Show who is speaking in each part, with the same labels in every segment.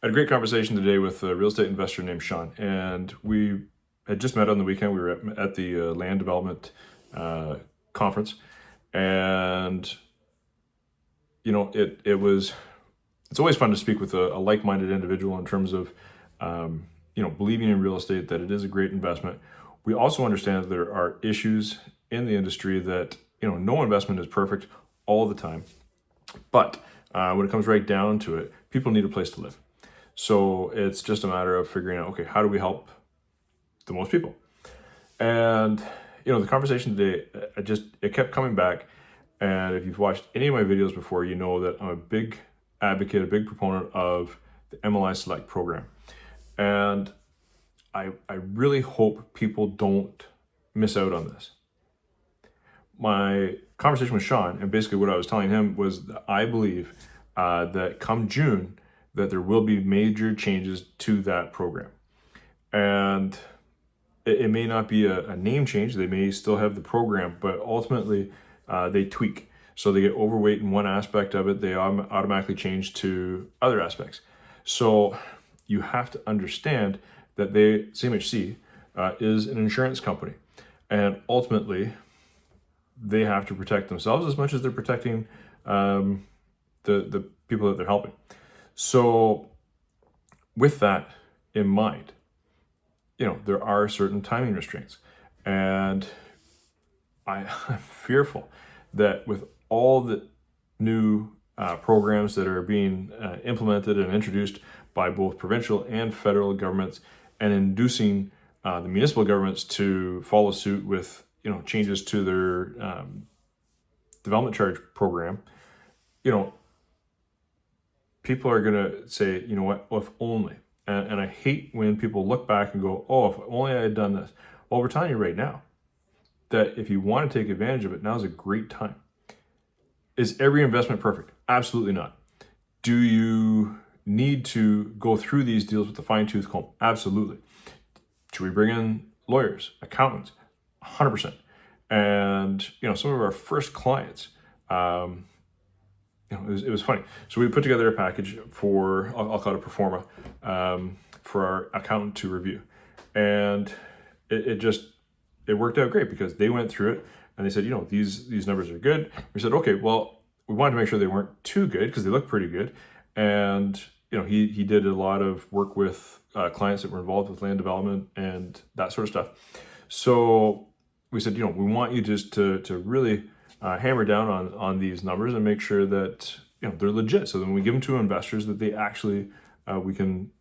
Speaker 1: had a great conversation today with a real estate investor named Sean, and we had just met on the weekend. We were at the land development conference, and it's always fun to speak with a like-minded individual in terms of believing in real estate, that it is a great investment. We also understand that there are issues in the industry that no investment is perfect all the time, but when it comes right down to it, people need a place to live. So it's just a matter of figuring out, okay, how do we help the most people? And the conversation today, it kept coming back. And if you've watched any of my videos before, you know that I'm a big advocate, a big proponent of the MLI Select program. And I really hope people don't miss out on this. My conversation with Sean, and basically what I was telling him, was that I believe that come June, that there will be major changes to that program. And it may not be a name change, they may still have the program, but ultimately they tweak. So they get overweight in one aspect of it, they automatically change to other aspects. So you have to understand that CMHC is an insurance company, and ultimately they have to protect themselves as much as they're protecting the people that they're helping. So with that in mind, there are certain timing restraints, and I'm fearful that with all the new programs that are being implemented and introduced by both provincial and federal governments, and inducing the municipal governments to follow suit with changes to their development charge program, people are going to say, what, well, if only. And I hate when people look back and go, oh, if only I had done this. Well, we're telling you right now that if you want to take advantage of it, now's a great time. Is every investment perfect? Absolutely not. Do you need to go through these deals with a fine-tooth comb? Absolutely. Should we bring in lawyers, accountants? 100%. And some of our first clients, it was funny. So we put together a package for, I'll call it a pro forma, for our accountant to review. And it worked out great, because they went through it and they said, these numbers are good. We said, okay, well, we wanted to make sure they weren't too good because they look pretty good. And, he did a lot of work with clients that were involved with land development and that sort of stuff. So we said, we want you just to really hammer down on these numbers and make sure that they're legit, so that when we give them to investors, that they actually we can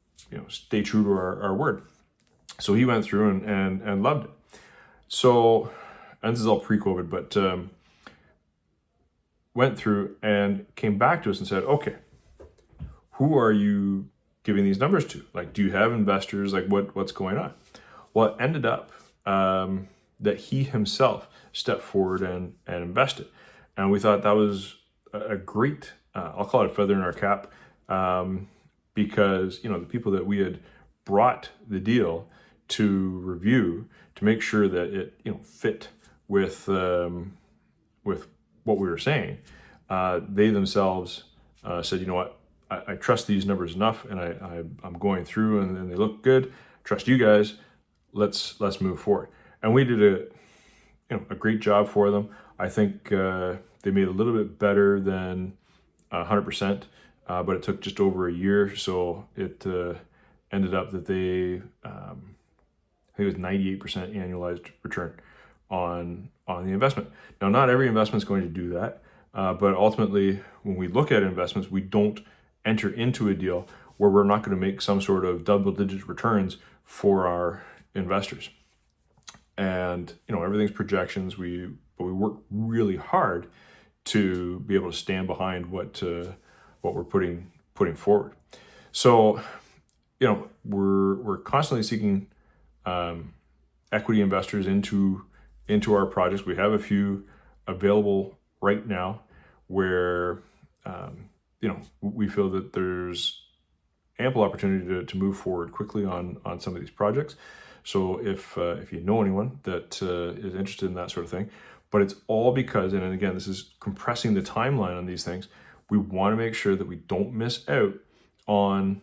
Speaker 1: stay true to our word. So he went through and loved it. So, and this is all pre-COVID, but went through and came back to us and said, okay, who are you giving these numbers to? Like, do you have investors? Like, what's going on? Well, it ended up that he himself stepped forward and invested. And we thought that was a great, I'll call it a feather in our cap, because, the people that we had brought the deal to review to make sure that it, fit with what we were saying, they themselves said, you know what, I trust these numbers enough, and I'm going through and they look good. Trust you guys. Let's move forward. And we did a great job for them. I think they made a little bit better than 100%, but it took just over a year. So it ended up that they, I think it was 98% annualized return on the investment. Now, not every investment is going to do that, but ultimately, when we look at investments, we don't enter into a deal where we're not going to make some sort of double-digit returns for our investors. And everything's projections. But we work really hard to be able to stand behind what we're putting forward. So we're constantly seeking equity investors into our projects. We have a few available right now where we feel that there's ample opportunity to move forward quickly on some of these projects. So if you know anyone that is interested in that sort of thing, but it's all because, and again, this is compressing the timeline on these things, we want to make sure that we don't miss out on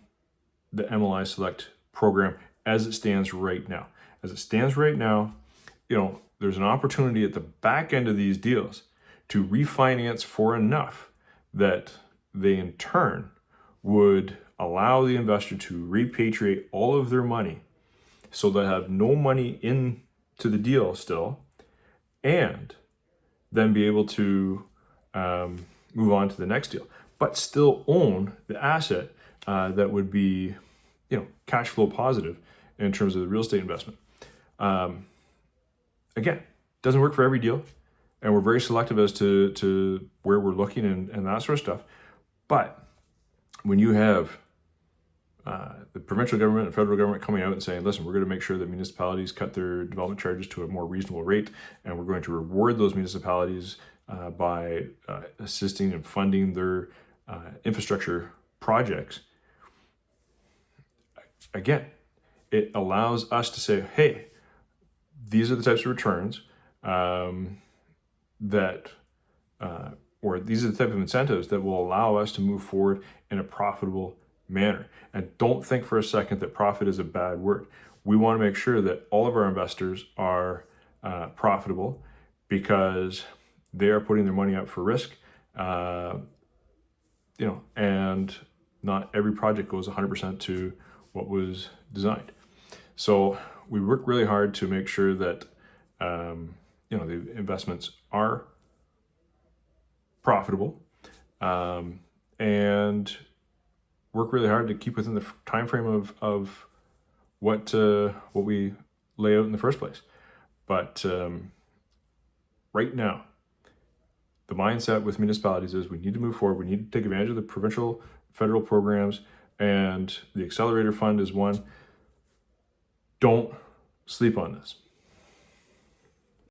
Speaker 1: the MLI Select program as it stands right now. As it stands right now, there's an opportunity at the back end of these deals to refinance for enough that they in turn would allow the investor to repatriate all of their money so they have no money into the deal still, and then be able to move on to the next deal, but still own the asset that would be, cash flow positive in terms of the real estate investment. Again, doesn't work for every deal, and we're very selective as to where we're looking and that sort of stuff. But when you have the provincial government and federal government coming out and saying, listen, we're going to make sure that municipalities cut their development charges to a more reasonable rate, and we're going to reward those municipalities by assisting and funding their infrastructure projects. Again, it allows us to say, hey, these are the types of returns or these are the type of incentives that will allow us to move forward in a profitable manner. And don't think for a second that profit is a bad word. We want to make sure that all of our investors are profitable, because they are putting their money up for risk, and not every project goes 100% to what was designed. So we work really hard to make sure that the investments are profitable, and work really hard to keep within the time frame of what we lay out in the first place. But right now, the mindset with municipalities is we need to move forward. We need to take advantage of the provincial, federal programs, and the Accelerator Fund is one. Don't sleep on this.